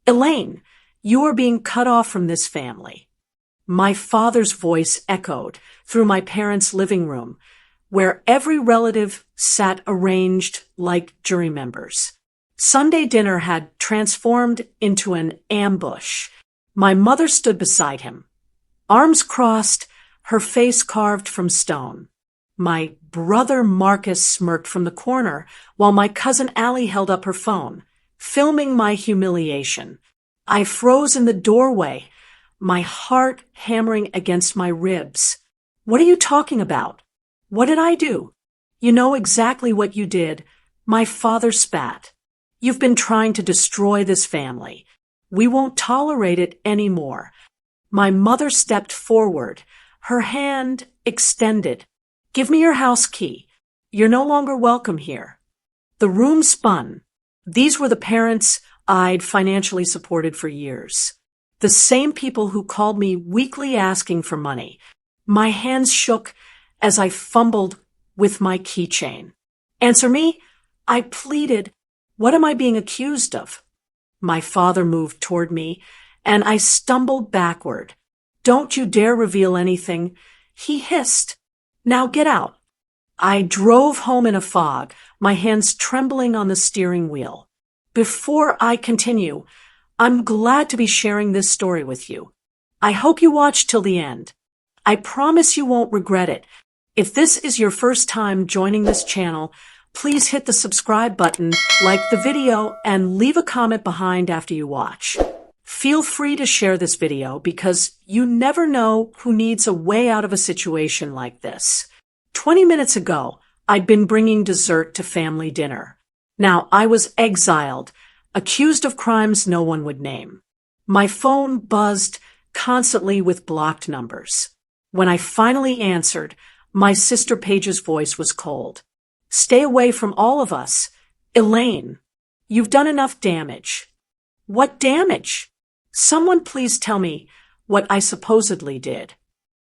Elaine, you are being cut off from this family. My father's voice echoed through my parents' living room, where every relative sat arranged like jury members. Sunday dinner had transformed into an ambush. My mother stood beside him, arms crossed, her face carved from stone. My brother Marcus smirked from the corner, while my cousin Allie held up her phone, filming my humiliation. I froze in the doorway, my heart hammering against my ribs. What are you talking about? What did I do? You know exactly what you did. My father spat. You've been trying to destroy this family. We won't tolerate it anymore. My mother stepped forward, her hand extended. Give me your house key. You're no longer welcome here. The room spun. These were the parents I'd financially supported for years. The same people who called me weekly asking for money. My hands shook as I fumbled with my keychain. Answer me? I pleaded. What am I being accused of? My father moved toward me, and I stumbled backward. Don't you dare reveal anything, he hissed. Now get out. I drove home in a fog, my hands trembling on the steering wheel. Before I continue, I'm glad to be sharing this story with you. I hope you watch till the end. I promise you won't regret it. If this is your first time joining this channel, please hit the subscribe button, like the video, and leave a comment behind after you watch. Feel free to share this video because you never know who needs a way out of a situation like this. 20 minutes ago, I'd been bringing dessert to family dinner. Now I was exiled, accused of crimes no one would name. My phone buzzed constantly with blocked numbers. When I finally answered, my sister Paige's voice was cold. Stay away from all of us. Elaine, you've done enough damage. What damage? Someone please tell me what I supposedly did.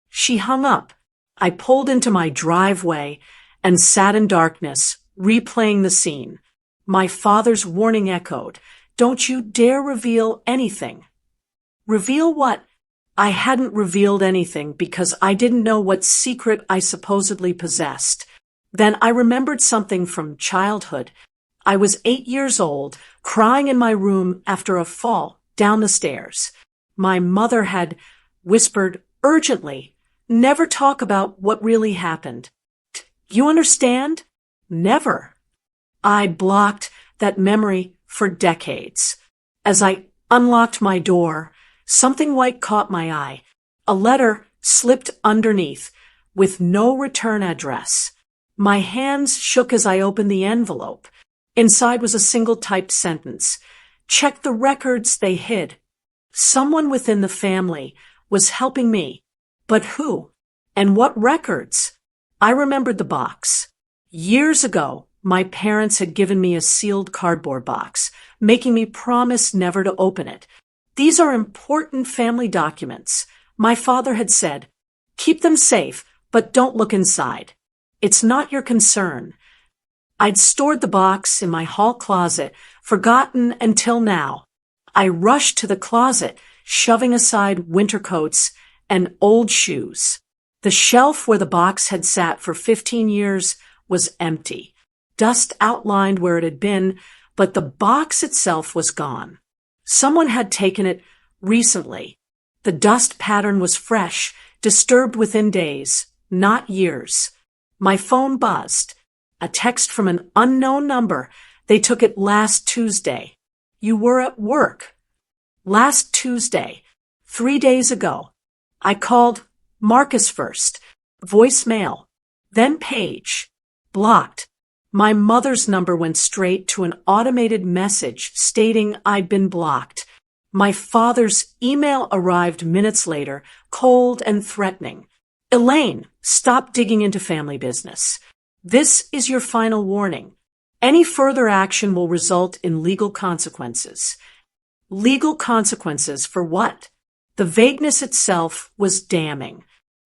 She hung up. I pulled into my driveway and sat in darkness, replaying the scene. My father's warning echoed. Don't you dare reveal anything. Reveal what? I hadn't revealed anything because I didn't know what secret I supposedly possessed. Then I remembered something from childhood. I was 8 years old, crying in my room after a fall down the stairs. My mother had whispered urgently, never talk about what really happened. You understand? Never. I blocked that memory for decades. As I unlocked my door, something white caught my eye. A letter slipped underneath with no return address. My hands shook as I opened the envelope. Inside was a single typed sentence. Check the records they hid. Someone within the family was helping me. But who? And what records? I remembered the box. Years ago, my parents had given me a sealed cardboard box, making me promise never to open it. These are important family documents. My father had said, keep them safe, but don't look inside. It's not your concern. I'd stored the box in my hall closet, forgotten until now. I rushed to the closet, shoving aside winter coats and old shoes. The shelf where the box had sat for 15 years was empty. Dust outlined where it had been, but the box itself was gone. Someone had taken it recently. The dust pattern was fresh, disturbed within days, not years. My phone buzzed. A text from an unknown number. They took it last Tuesday. You were at work. Last Tuesday, 3 days ago. I called Marcus first. Voicemail. Then Paige. Blocked. My mother's number went straight to an automated message stating I'd been blocked. My father's email arrived minutes later, cold and threatening. Elaine, stop digging into family business. This is your final warning. Any further action will result in legal consequences. Legal consequences for what? The vagueness itself was damning.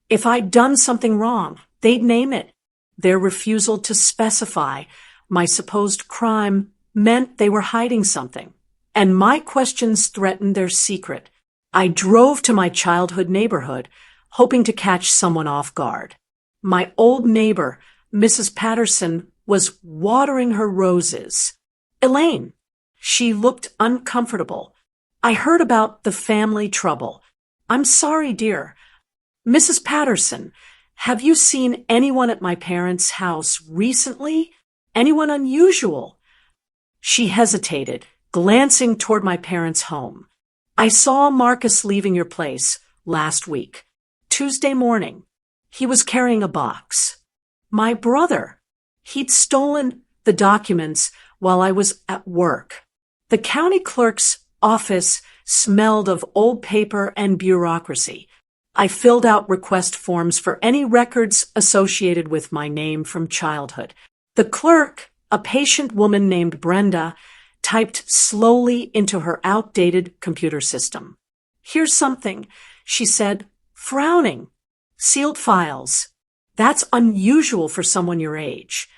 If I'd done something wrong, they'd name it. Their refusal to specify my supposed crime meant they were hiding something. and my questions threatened their secret. I drove to my childhood neighborhood, hoping to catch someone off guard. My old neighbor, Mrs. Patterson, was watering her roses. Elaine. She looked uncomfortable. I heard about the family trouble. I'm sorry, dear. Mrs. Patterson, have you seen anyone at my parents' house recently? Anyone unusual? She hesitated, glancing toward my parents' home. I saw Marcus leaving your place last week, Tuesday morning. He was carrying a box. My brother. He'd stolen the documents while I was at work. The county clerk's office smelled of old paper and bureaucracy. I filled out request forms for any records associated with my name from childhood. The clerk, a patient woman named Brenda, typed slowly into her outdated computer system. Here's something, she said, frowning. Sealed files. That's unusual for someone your age.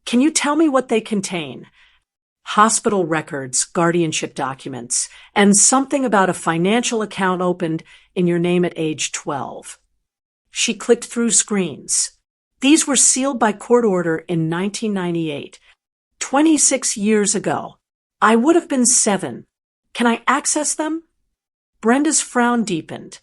Can you tell me what they contain? Hospital records, guardianship documents, and something about a financial account opened in your name at age 12. She clicked through screens. These were sealed by court order in 1998. 26 years ago. I would have been 7. Can I access them? Brenda's frown deepened.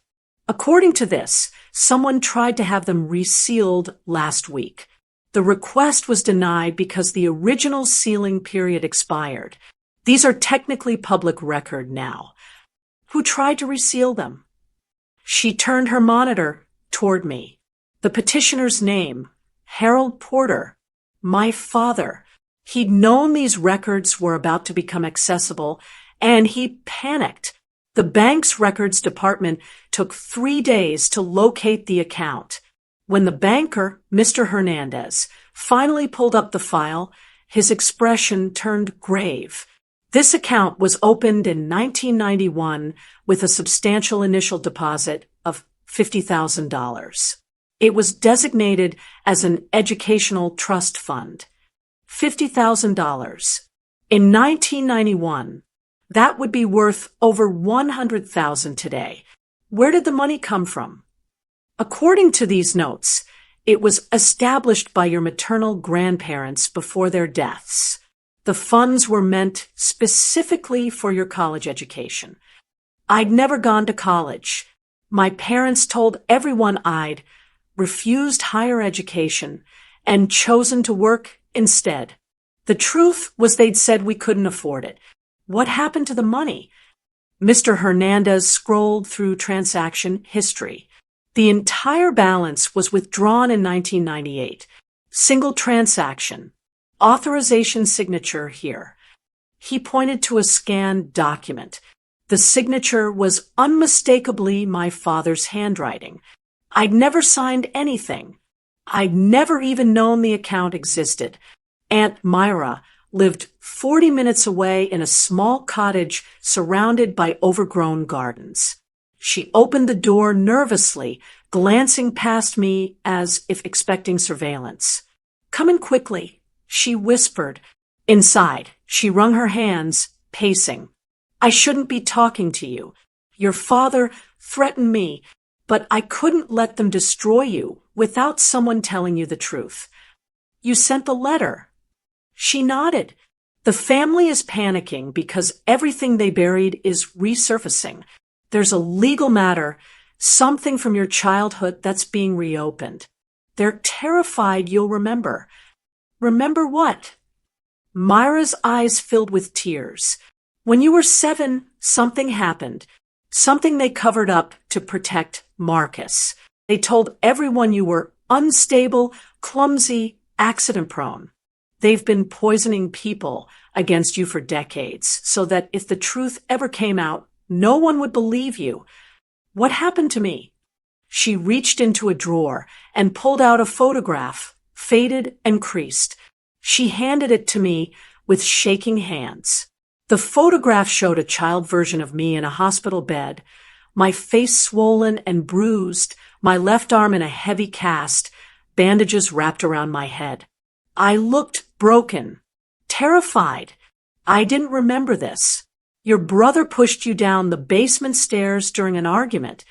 According to this, someone tried to have them resealed last week. The request was denied because the original sealing period expired. These are technically public record now. Who tried to reseal them? She turned her monitor toward me. The petitioner's name, Harold Porter. My father. He'd known these records were about to become accessible, and he panicked. The bank's records department took 3 days to locate the account. When the banker, Mr. Hernandez, finally pulled up the file, his expression turned grave. This account was opened in 1991 with a substantial initial deposit of $50,000. It was designated as an educational trust fund. $50,000. In 1991, that would be worth over $100,000 today. Where did the money come from? According to these notes, it was established by your maternal grandparents before their deaths. The funds were meant specifically for your college education. I'd never gone to college. My parents told everyone I'd refused higher education and chosen to work instead. The truth was they'd said we couldn't afford it. What happened to the money? Mr. Hernandez scrolled through transaction history. The entire balance was withdrawn in 1998. Single transaction. Authorization signature here. He pointed to a scanned document. The signature was unmistakably my father's handwriting. I'd never signed anything. I'd never even known the account existed. Aunt Myra lived 40 minutes away in a small cottage surrounded by overgrown gardens. She opened the door nervously, glancing past me as if expecting surveillance. Come in quickly, she whispered. Inside, she wrung her hands, pacing. I shouldn't be talking to you. Your father threatened me, but I couldn't let them destroy you without someone telling you the truth. You sent the letter. She nodded. The family is panicking because everything they buried is resurfacing. There's a legal matter, something from your childhood that's being reopened. They're terrified you'll remember. Remember what? Myra's eyes filled with tears. When you were 7, something happened. Something they covered up to protect Marcus. They told everyone you were unstable, clumsy, accident-prone. They've been poisoning people against you for decades, so that if the truth ever came out, no one would believe you. What happened to me? She reached into a drawer and pulled out a photograph, faded and creased. She handed it to me with shaking hands. The photograph showed a child version of me in a hospital bed, my face swollen and bruised, my left arm in a heavy cast, bandages wrapped around my head. I looked broken, terrified. I didn't remember this. Your brother pushed you down the basement stairs during an argument,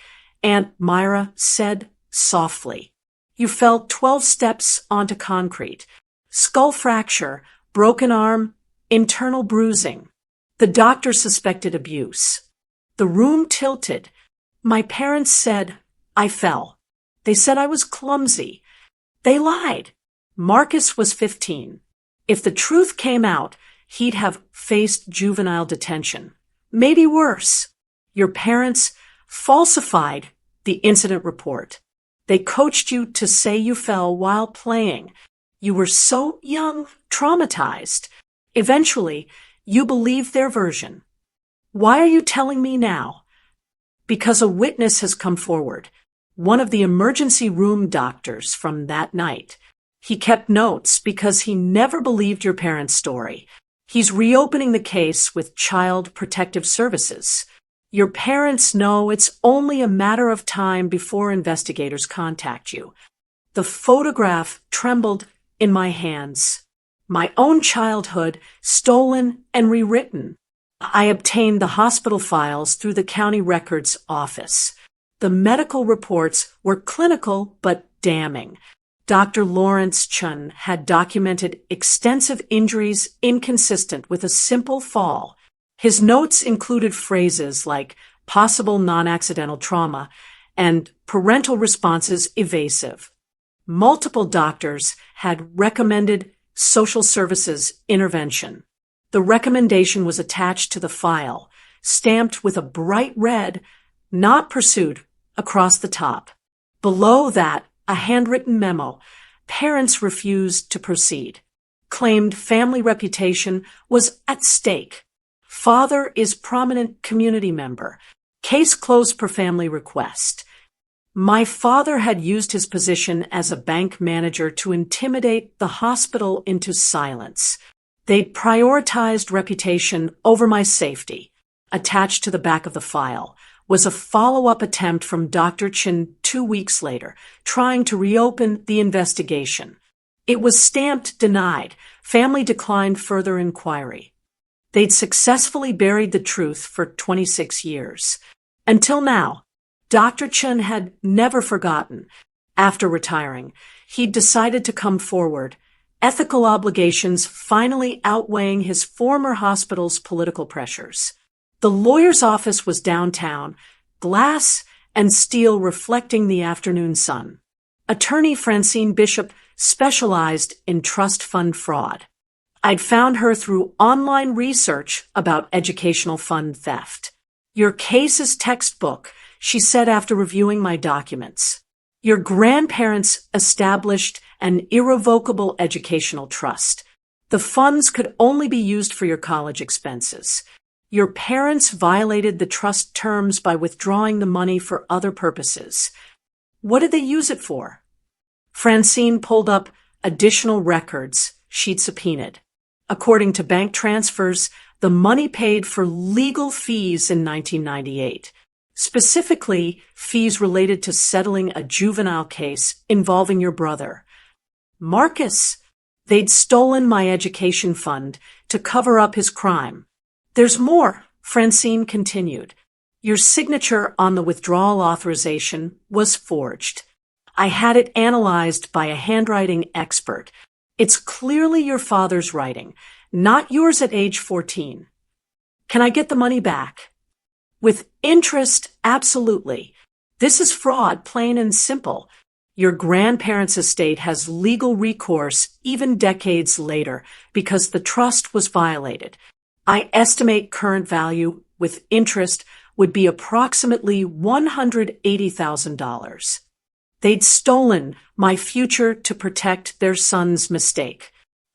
Aunt Myra said softly. You fell 12 steps onto concrete. Skull fracture, broken arm, internal bruising. The doctor suspected abuse. The room tilted. My parents said I fell. They said I was clumsy. They lied. Marcus was 15. If the truth came out, he'd have faced juvenile detention. Maybe worse. Your parents falsified the incident report. They coached you to say you fell while playing. You were so young, traumatized. Eventually, you believed their version. Why are you telling me now? Because a witness has come forward. One of the emergency room doctors from that night. He kept notes because he never believed your parents' story. He's reopening the case with Child Protective Services. Your parents know it's only a matter of time before investigators contact you. The photograph trembled in my hands. My own childhood, stolen and rewritten. I obtained the hospital files through the county records office. The medical reports were clinical but damning. Dr. Lawrence Chun had documented extensive injuries inconsistent with a simple fall. His notes included phrases like possible non-accidental trauma and parental responses evasive. Multiple doctors had recommended social services intervention. The recommendation was attached to the file, stamped with a bright red, not pursued, across the top. Below that, a handwritten memo. Parents refused to proceed. Claimed family reputation was at stake. Father is prominent community member. Case closed per family request. My father had used his position as a bank manager to intimidate the hospital into silence. They'd prioritized reputation over my safety. Attached to the back of the file was a follow-up attempt from Dr. Chin 2 weeks later, trying to reopen the investigation. It was stamped denied. Family declined further inquiry. They'd successfully buried the truth for 26 years. Until now, Dr. Chen had never forgotten. After retiring, he'd decided to come forward, ethical obligations finally outweighing his former hospital's political pressures. The lawyer's office was downtown, glass and steel reflecting the afternoon sun. Attorney Francine Bishop specialized in trust fund fraud. I'd found her through online research about educational fund theft. Your case is textbook, she said after reviewing my documents. Your grandparents established an irrevocable educational trust. The funds could only be used for your college expenses. Your parents violated the trust terms by withdrawing the money for other purposes. What did they use it for? Francine pulled up additional records she'd subpoenaed. According to bank transfers, the money paid for legal fees in 1998, specifically fees related to settling a juvenile case involving your brother. Marcus, they'd stolen my education fund to cover up his crime. There's more, Francine continued. Your signature on the withdrawal authorization was forged. I had it analyzed by a handwriting expert. It's clearly your father's writing, not yours at age 14. Can I get the money back? With interest, absolutely. This is fraud, plain and simple. Your grandparents' estate has legal recourse even decades later because the trust was violated. I estimate current value with interest would be approximately $180,000. They'd stolen my future to protect their son's mistake.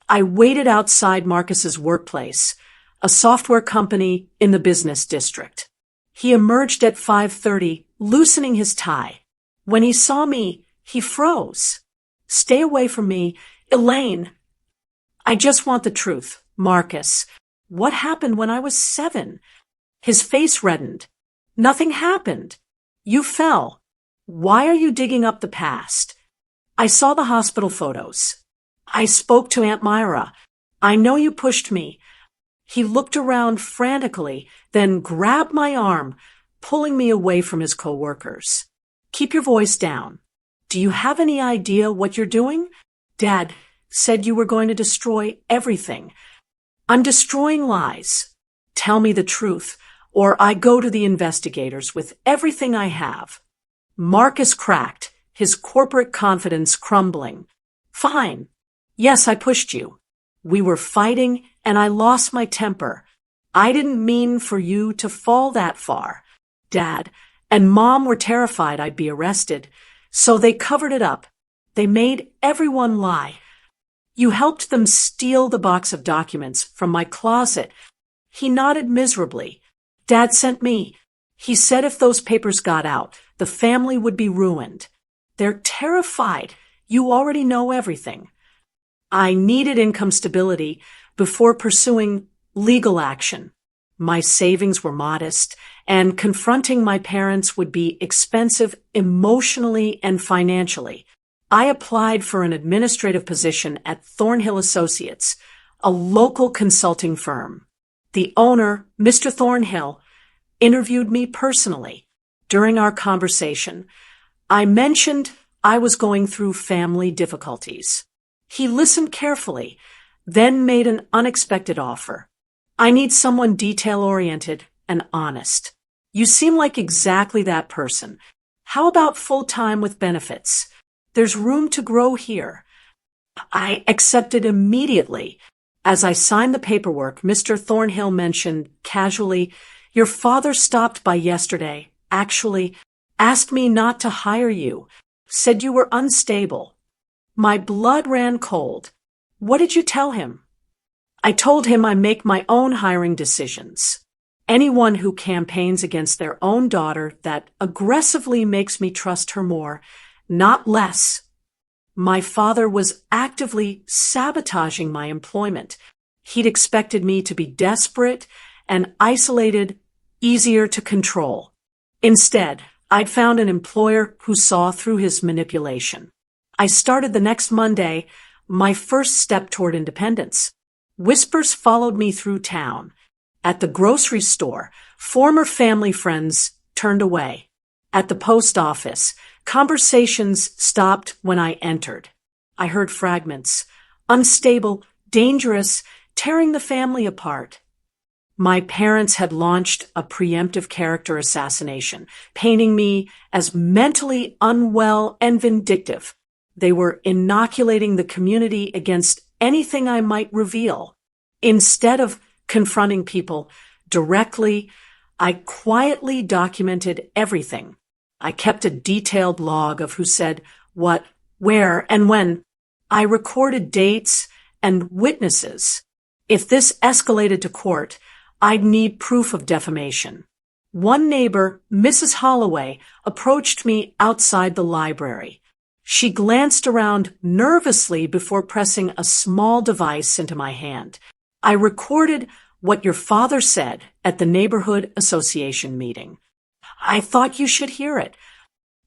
I waited outside Marcus's workplace, a software company in the business district. He emerged at 5:30, loosening his tie. When he saw me, he froze. Stay away from me, Elaine. I just want the truth, Marcus. What happened when I was 7? His face reddened. Nothing happened. You fell. Why are you digging up the past? I saw the hospital photos. I spoke to Aunt Myra. I know you pushed me. He looked around frantically, then grabbed my arm, pulling me away from his coworkers. Keep your voice down. Do you have any idea what you're doing? Dad said you were going to destroy everything. I'm destroying lies. Tell me the truth, or I go to the investigators with everything I have. Marcus cracked, his corporate confidence crumbling. Fine. Yes, I pushed you. We were fighting, and I lost my temper. I didn't mean for you to fall that far. Dad and Mom were terrified I'd be arrested, so they covered it up. They made everyone lie. You helped them steal the box of documents from my closet. He nodded miserably. Dad sent me. He said if those papers got out, the family would be ruined. They're terrified. You already know everything. I needed income stability before pursuing legal action. My savings were modest, and confronting my parents would be expensive emotionally and financially. I applied for an administrative position at Thornhill Associates, a local consulting firm. The owner, Mr. Thornhill, interviewed me personally. During our conversation, I mentioned I was going through family difficulties. He listened carefully, then made an unexpected offer. I need someone detail-oriented and honest. You seem like exactly that person. How about full-time with benefits? There's room to grow here. I accepted immediately. As I signed the paperwork, Mr. Thornhill mentioned casually, "Your father stopped by yesterday, actually, asked me not to hire you, said you were unstable." My blood ran cold. What did you tell him? I told him I make my own hiring decisions. Anyone who campaigns against their own daughter, that aggressively makes me trust her more, not less. My father was actively sabotaging my employment. He'd expected me to be desperate and isolated, easier to control. Instead, I'd found an employer who saw through his manipulation. I started the next Monday, my first step toward independence. Whispers followed me through town. At the grocery store, former family friends turned away. At the post office, conversations stopped when I entered. I heard fragments. Unstable, dangerous, tearing the family apart. My parents had launched a preemptive character assassination, painting me as mentally unwell and vindictive. They were inoculating the community against anything I might reveal. Instead of confronting people directly, I quietly documented everything. I kept a detailed log of who said what, where, and when. I recorded dates and witnesses. If this escalated to court, I'd need proof of defamation. One neighbor, Mrs. Holloway, approached me outside the library. She glanced around nervously before pressing a small device into my hand. I recorded what your father said at the neighborhood association meeting. I thought you should hear it.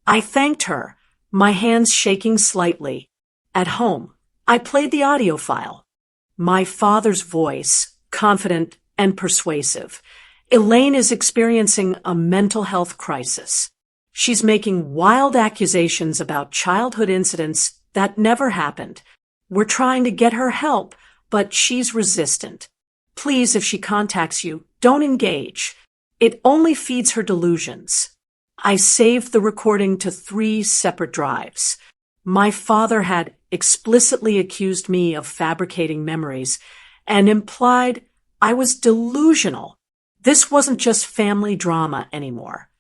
I thanked her, my hands shaking slightly. At home, I played the audio file. My father's voice, confident and persuasive. Elaine is experiencing a mental health crisis. She's making wild accusations about childhood incidents that never happened. We're trying to get her help, but she's resistant. Please, if she contacts you, don't engage. It only feeds her delusions. I saved the recording to 3 separate drives. My father had explicitly accused me of fabricating memories and implied I was delusional. This wasn't just family drama anymore.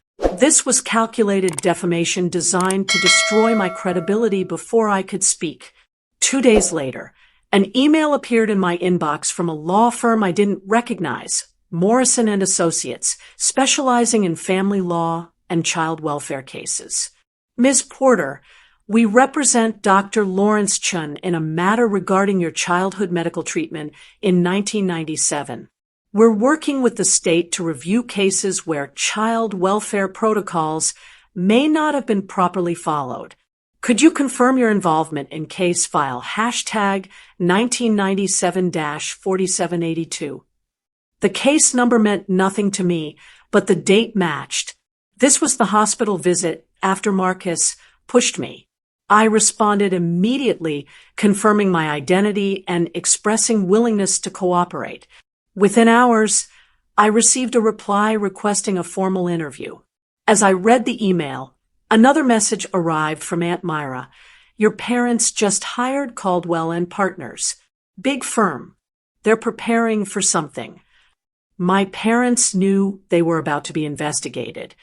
This was calculated defamation designed to destroy my credibility before I could speak. 2 days later, an email appeared in my inbox from a law firm I didn't recognize, Morrison and Associates, specializing in family law and child welfare cases. Ms. Porter, we represent Dr. Lawrence Chun in a matter regarding your childhood medical treatment in 1997. We're working with the state to review cases where child welfare protocols may not have been properly followed. Could you confirm your involvement in case file #1997-4782? The case number meant nothing to me, but the date matched. This was the hospital visit after Marcus pushed me. I responded immediately, confirming my identity and expressing willingness to cooperate. Within hours, I received a reply requesting a formal interview. As I read the email, another message arrived from Aunt Myra. Your parents just hired Caldwell and Partners. Big firm. They're preparing for something. My parents knew they were about to be investigated,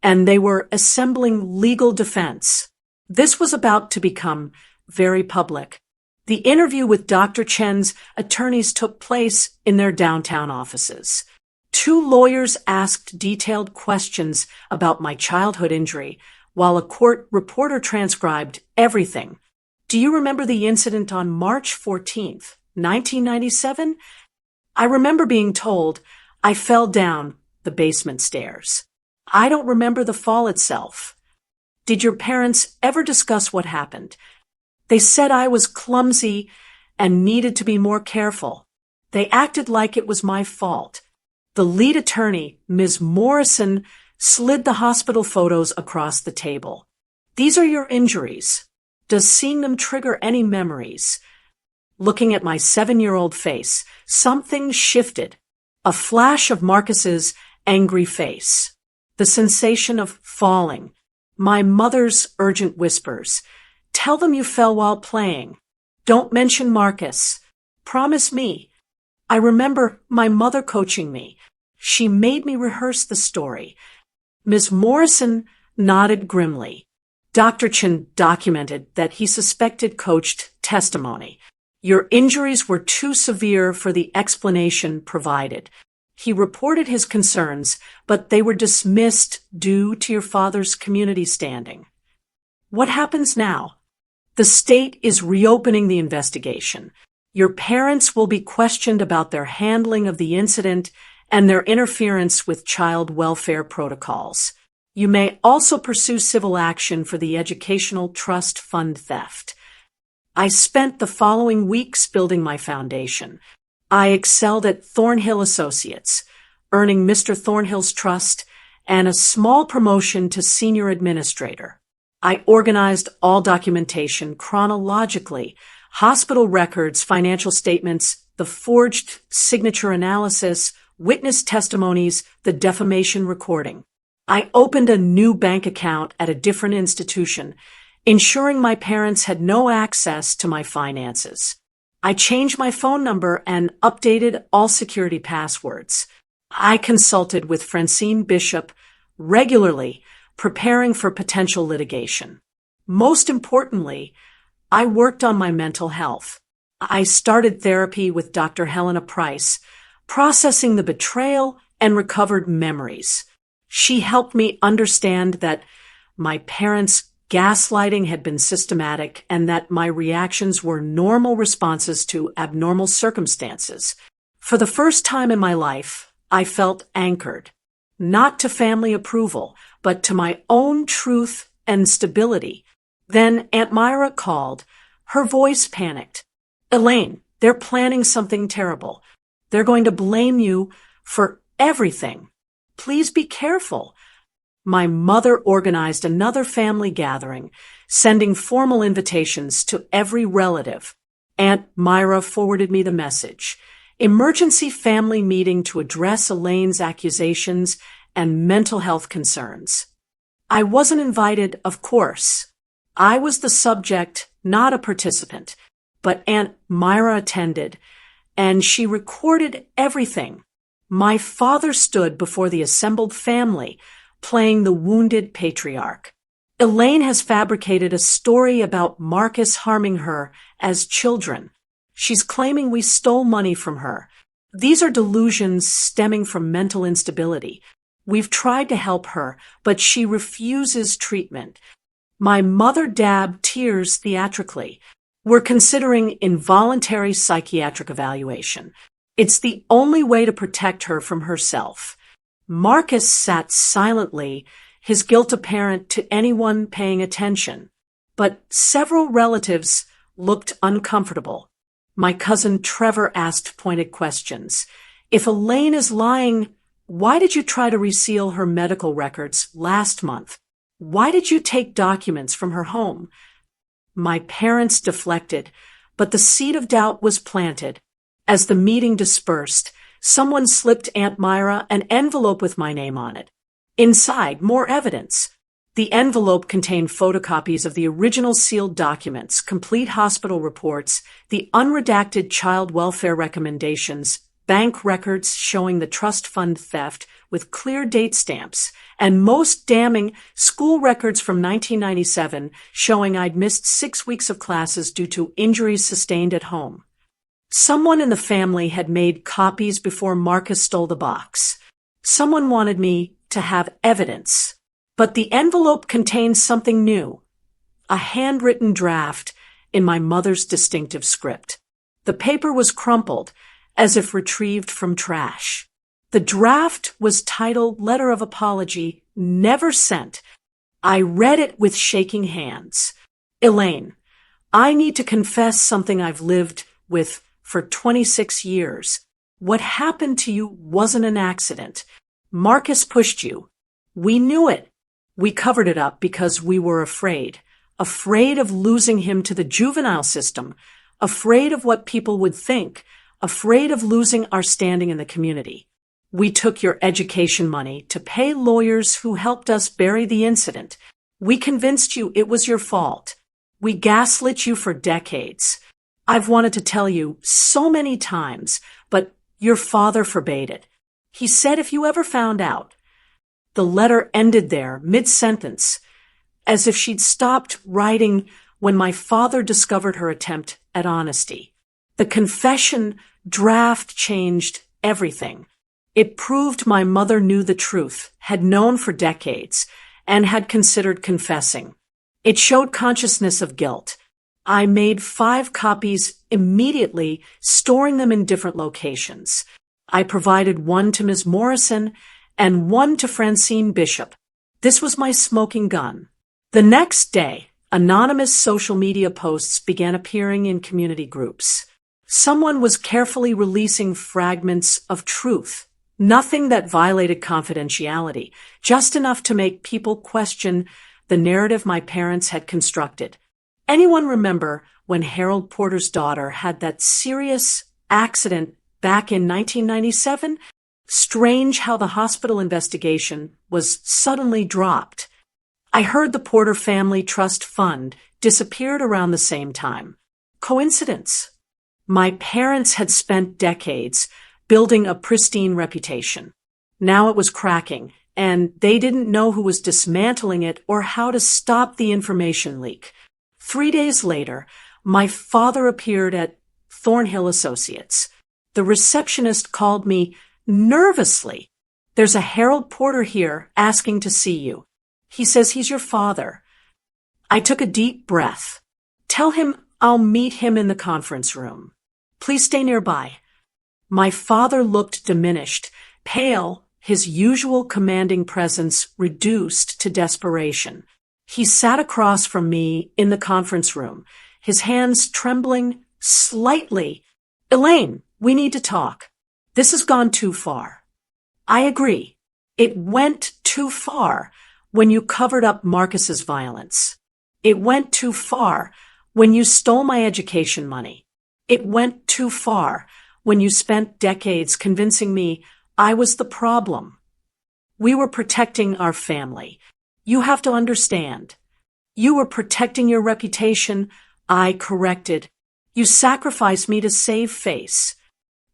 and they were assembling legal defense. This was about to become very public. The interview with Dr. Chen's attorneys took place in their downtown offices. 2 lawyers asked detailed questions about my childhood injury, while a court reporter transcribed everything. Do you remember the incident on March 14th, 1997? I remember being told I fell down the basement stairs. I don't remember the fall itself. Did your parents ever discuss what happened? They said I was clumsy and needed to be more careful. They acted like it was my fault. The lead attorney, Ms. Morrison, slid the hospital photos across the table. These are your injuries. Does seeing them trigger any memories? Looking at my 7-year-old face, something shifted. A flash of Marcus's angry face. The sensation of falling. My mother's urgent whispers. Tell them you fell while playing. Don't mention Marcus. Promise me. I remember my mother coaching me. She made me rehearse the story. Ms. Morrison nodded grimly. Dr. Chen documented that he suspected coached testimony. Your injuries were too severe for the explanation provided. He reported his concerns, but they were dismissed due to your father's community standing. What happens now? The state is reopening the investigation. Your parents will be questioned about their handling of the incident and their interference with child welfare protocols. You may also pursue civil action for the Educational Trust Fund theft. I spent the following weeks building my foundation. I excelled at Thornhill Associates, earning Mr. Thornhill's trust and a small promotion to senior administrator. I organized all documentation chronologically, hospital records, financial statements, the forged signature analysis, witness testimonies, the defamation recording. I opened a new bank account at a different institution, ensuring my parents had no access to my finances. I changed my phone number and updated all security passwords. I consulted with Francine Bishop regularly, preparing for potential litigation. Most importantly, I worked on my mental health. I started therapy with Dr. Helena Price, processing the betrayal and recovered memories. She helped me understand that my parents' gaslighting had been systematic and that my reactions were normal responses to abnormal circumstances. For the first time in my life, I felt anchored, not to family approval, but to my own truth and stability. Then Aunt Myra called. Her voice panicked. Elaine, they're planning something terrible. They're going to blame you for everything. Please be careful. My mother organized another family gathering, sending formal invitations to every relative. Aunt Myra forwarded me the message. Emergency family meeting to address Elaine's accusations and mental health concerns. I wasn't invited, of course. I was the subject, not a participant, but Aunt Myra attended, and she recorded everything. My father stood before the assembled family, playing the wounded patriarch. Elaine has fabricated a story about Marcus harming her as children. She's claiming we stole money from her. These are delusions stemming from mental instability. We've tried to help her, but she refuses treatment. My mother dabbed tears theatrically. We're considering involuntary psychiatric evaluation. It's the only way to protect her from herself. Marcus sat silently, his guilt apparent to anyone paying attention. But several relatives looked uncomfortable. My cousin Trevor asked pointed questions. If Elaine is lying, why did you try to reseal her medical records last month? Why did you take documents from her home? My parents deflected, but the seed of doubt was planted. As the meeting dispersed, someone slipped Aunt Myra an envelope with my name on it. Inside, more evidence. The envelope contained photocopies of the original sealed documents, complete hospital reports, the unredacted child welfare recommendations, bank records showing the trust fund theft with clear date stamps, and most damning, school records from 1997 showing I'd missed 6 weeks of classes due to injuries sustained at home. Someone in the family had made copies before Marcus stole the box. Someone wanted me to have evidence. But the envelope contained something new, a handwritten draft in my mother's distinctive script. The paper was crumpled, as if retrieved from trash. The draft was titled Letter of Apology, Never Sent. I read it with shaking hands. Elaine, I need to confess something I've lived with for 26 years. What happened to you wasn't an accident. Marcus pushed you. We knew it. We covered it up because we were afraid of losing him to the juvenile system, afraid of what people would think, afraid of losing our standing in the community. We took your education money to pay lawyers who helped us bury the incident. We convinced you it was your fault. We gaslit you for decades. I've wanted to tell you so many times, but your father forbade it. He said if you ever found out. The letter ended there, mid-sentence, as if she'd stopped writing when my father discovered her attempt at honesty. The confession draft changed everything. It proved my mother knew the truth, had known for decades, and had considered confessing. It showed consciousness of guilt. I made 5 copies immediately, storing them in different locations. I provided one to Ms. Morrison and one to Francine Bishop. This was my smoking gun. The next day, anonymous social media posts began appearing in community groups. Someone was carefully releasing fragments of truth, nothing that violated confidentiality, just enough to make people question the narrative my parents had constructed. Anyone remember when Harold Porter's daughter had that serious accident back in 1997? Strange how the hospital investigation was suddenly dropped. I heard the Porter Family Trust Fund disappeared around the same time. Coincidence? My parents had spent decades building a pristine reputation. Now it was cracking, and they didn't know who was dismantling it or how to stop the information leak. 3 days later, my father appeared at Thornhill Associates. The receptionist called me nervously. There's a Harold Porter here asking to see you. He says he's your father. I took a deep breath. Tell him I'll meet him in the conference room. Please stay nearby. My father looked diminished, pale, his usual commanding presence reduced to desperation. He sat across from me in the conference room, his hands trembling slightly. Elaine, we need to talk. This has gone too far. I agree. It went too far when you covered up Marcus's violence. It went too far when you stole my education money. It went too far when you spent decades convincing me I was the problem. We were protecting our family. You have to understand. You were protecting your reputation. I corrected. You sacrificed me to save face.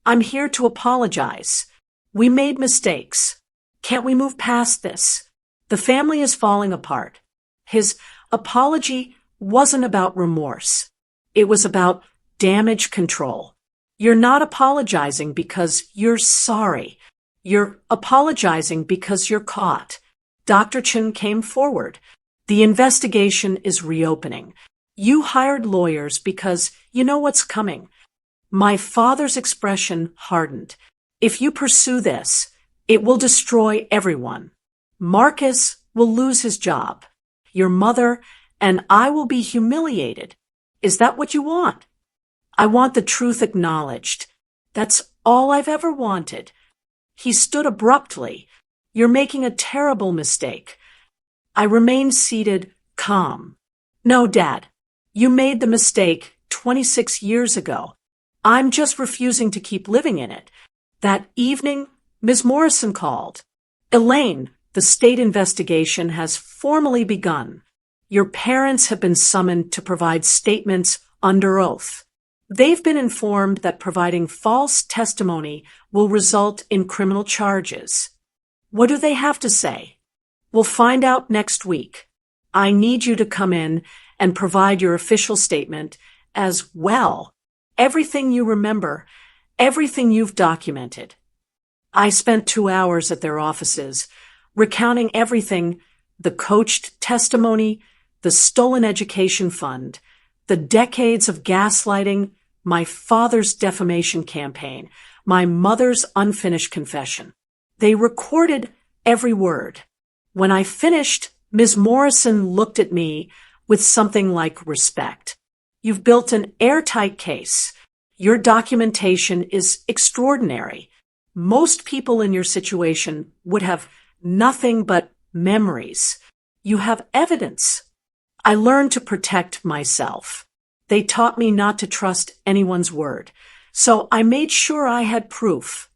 I'm here to apologize. We made mistakes. Can't we move past this? The family is falling apart. His apology wasn't about remorse. It was about damage control. You're not apologizing because you're sorry. You're apologizing because you're caught. Dr. Chen came forward. The investigation is reopening. You hired lawyers because you know what's coming. My father's expression hardened. If you pursue this, it will destroy everyone. Marcus will lose his job. Your mother and I will be humiliated. Is that what you want? I want the truth acknowledged. That's all I've ever wanted." He stood abruptly. "You're making a terrible mistake." I remained seated, calm. "No, Dad. You made the mistake 26 years ago. I'm just refusing to keep living in it." That evening, Ms. Morrison called. "Elaine, the state investigation has formally begun. Your parents have been summoned to provide statements under oath. They've been informed that providing false testimony will result in criminal charges." "What do they have to say?" "We'll find out next week. I need you to come in and provide your official statement as well. Everything you remember, everything you've documented." I spent 2 hours at their offices, recounting everything: the coached testimony, the stolen education fund, the decades of gaslighting, my father's defamation campaign, my mother's unfinished confession. They recorded every word. When I finished, Ms. Morrison looked at me with something like respect. "You've built an airtight case. Your documentation is extraordinary. Most people in your situation would have nothing but memories. You have evidence." I learned to protect myself. They taught me not to trust anyone's word, so I made sure I had proof.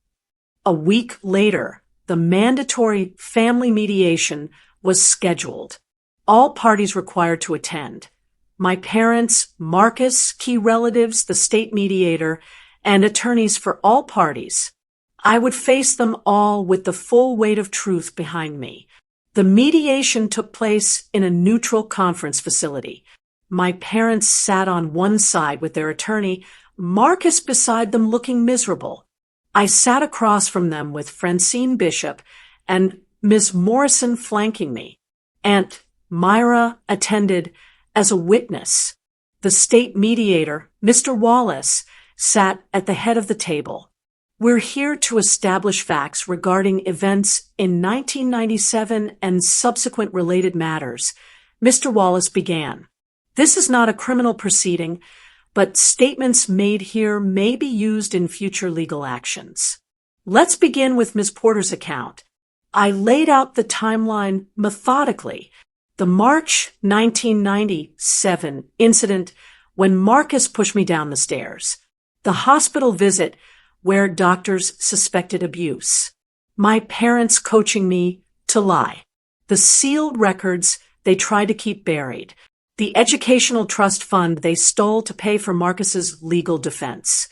A week later, the mandatory family mediation was scheduled. All parties required to attend: my parents, Marcus, key relatives, the state mediator, and attorneys for all parties. I would face them all with the full weight of truth behind me. The mediation took place in a neutral conference facility. My parents sat on one side with their attorney, Marcus beside them looking miserable. I sat across from them with Francine Bishop and Ms. Morrison flanking me. Aunt Myra attended as a witness. The state mediator, Mr. Wallace, sat at the head of the table. "We're here to establish facts regarding events in 1997 and subsequent related matters," Mr. Wallace began. "This is not a criminal proceeding, but statements made here may be used in future legal actions. Let's begin with Ms. Porter's account." I laid out the timeline methodically. The March 1997 incident when Marcus pushed me down the stairs. The hospital visit where doctors suspected abuse. My parents coaching me to lie. The sealed records they tried to keep buried. The educational trust fund they stole to pay for Marcus's legal defense.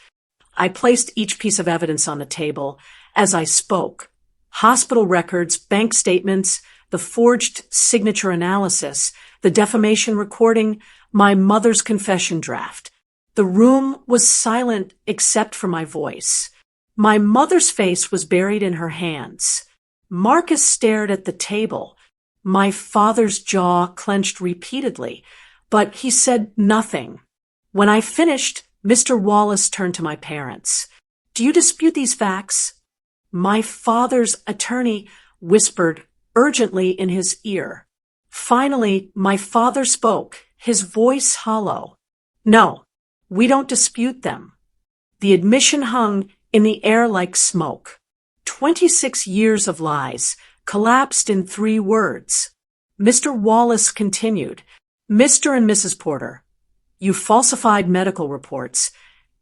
I placed each piece of evidence on the table as I spoke. Hospital records, bank statements, the forged signature analysis, the defamation recording, my mother's confession draft. The room was silent except for my voice. My mother's face was buried in her hands. Marcus stared at the table. My father's jaw clenched repeatedly, but he said nothing. When I finished, Mr. Wallace turned to my parents. "Do you dispute these facts?" My father's attorney whispered urgently in his ear. Finally, my father spoke, his voice hollow. "No, we don't dispute them." The admission hung in the air like smoke. 26 years of lies collapsed in 3 words. Mr. Wallace continued, "Mr. and Mrs. Porter, you falsified medical reports,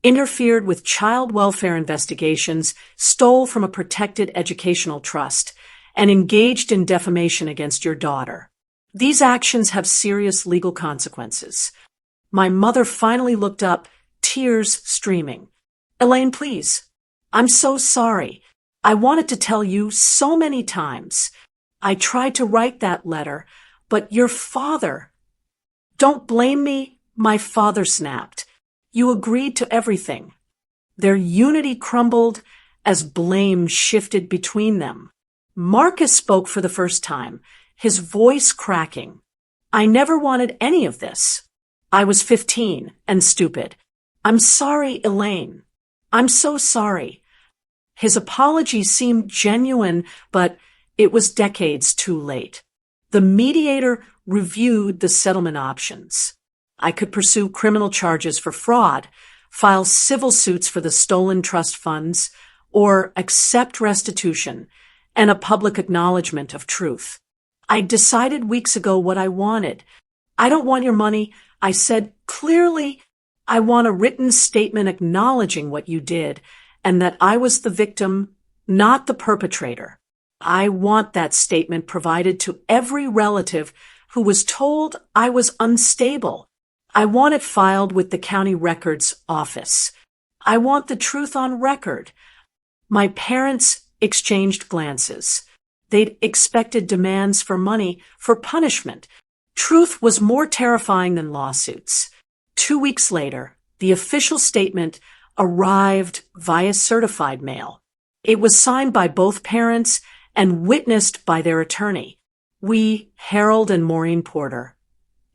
interfered with child welfare investigations, stole from a protected educational trust, and engaged in defamation against your daughter. These actions have serious legal consequences." My mother finally looked up, tears streaming. "Elaine, please. I'm so sorry. I wanted to tell you so many times. I tried to write that letter, but your father—" "Don't blame me," my father snapped. "You agreed to everything." Their unity crumbled as blame shifted between them. Marcus spoke for the first time, his voice cracking. "I never wanted any of this. I was 15 and stupid. I'm sorry, Elaine. I'm so sorry." His apology seemed genuine, but it was decades too late. The mediator reviewed the settlement options. I could pursue criminal charges for fraud, file civil suits for the stolen trust funds, or accept restitution and a public acknowledgement of truth. I decided weeks ago what I wanted. I don't want your money. I said clearly, I want a written statement acknowledging what you did and that I was the victim, not the perpetrator. I want that statement provided to every relative who was told I was unstable. I want it filed with the county records office. I want the truth on record. My parents exchanged glances. They'd expected demands for money, for punishment. Truth was more terrifying than lawsuits. 2 weeks later, the official statement arrived via certified mail. It was signed by both parents and witnessed by their attorney. We, Harold and Maureen Porter,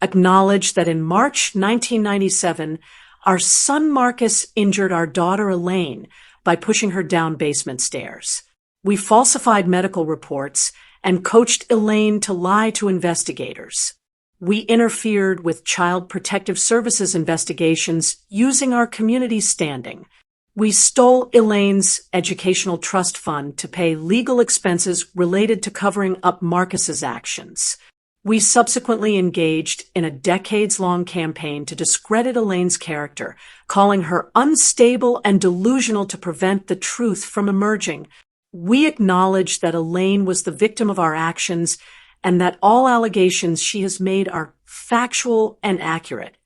acknowledged that in March 1997, our son Marcus injured our daughter Elaine by pushing her down basement stairs. We falsified medical reports and coached Elaine to lie to investigators. We interfered with Child Protective Services investigations using our community standing. We stole Elaine's educational trust fund to pay legal expenses related to covering up Marcus's actions. We subsequently engaged in a decades-long campaign to discredit Elaine's character, calling her unstable and delusional to prevent the truth from emerging. We acknowledged that Elaine was the victim of our actions and that all allegations she has made are factual and accurate.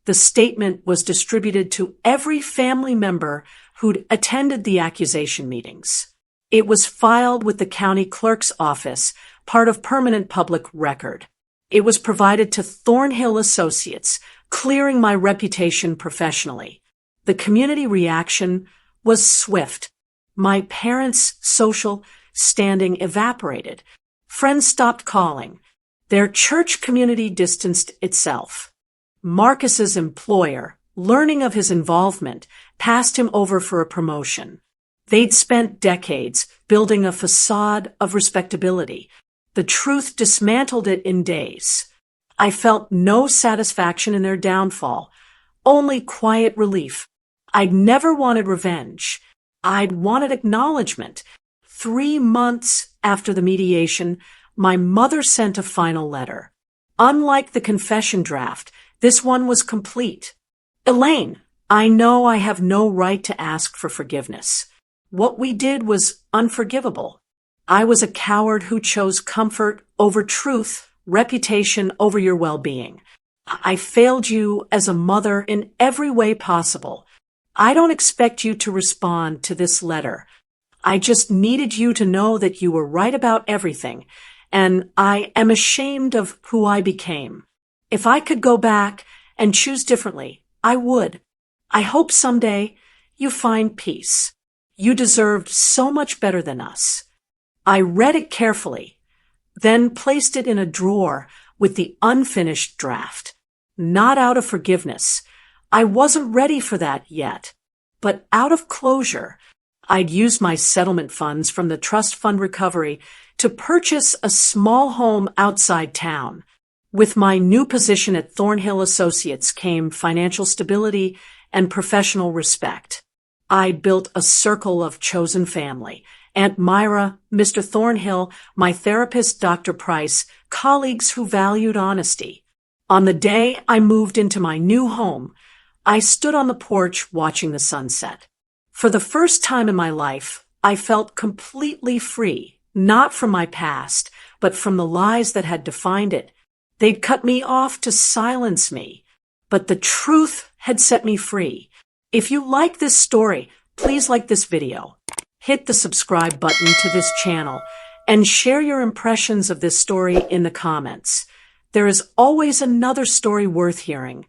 The statement was distributed to every family member who'd attended the accusation meetings. It was filed with the county clerk's office, part of permanent public record. It was provided to Thornhill Associates, clearing my reputation professionally. The community reaction was swift. My parents' social standing evaporated. Friends stopped calling. Their church community distanced itself. Marcus's employer, learning of his involvement, passed him over for a promotion. They'd spent decades building a facade of respectability. The truth dismantled it in days. I felt no satisfaction in their downfall, only quiet relief. I'd never wanted revenge. I'd wanted acknowledgement. 3 months after the mediation, my mother sent a final letter. Unlike the confession draft, this one was complete. Elaine, I know I have no right to ask for forgiveness. What we did was unforgivable. I was a coward who chose comfort over truth, reputation over your well-being. I failed you as a mother in every way possible. I don't expect you to respond to this letter. I just needed you to know that you were right about everything, and I am ashamed of who I became. If I could go back and choose differently, I would. I hope someday you find peace. You deserved so much better than us. I read it carefully, then placed it in a drawer with the unfinished draft. Not out of forgiveness. I wasn't ready for that yet. But out of closure, I'd used my settlement funds from the trust fund recovery to purchase a small home outside town. With my new position at Thornhill Associates came financial stability and professional respect. I'd built a circle of chosen family. Aunt Myra, Mr. Thornhill, my therapist, Dr. Price, colleagues who valued honesty. On the day I moved into my new home, I stood on the porch watching the sunset. For the first time in my life, I felt completely free, not from my past, but from the lies that had defined it. They'd cut me off to silence me, but the truth had set me free. If you like this story, please like this video. Hit the subscribe button to this channel and share your impressions of this story in the comments. There is always another story worth hearing.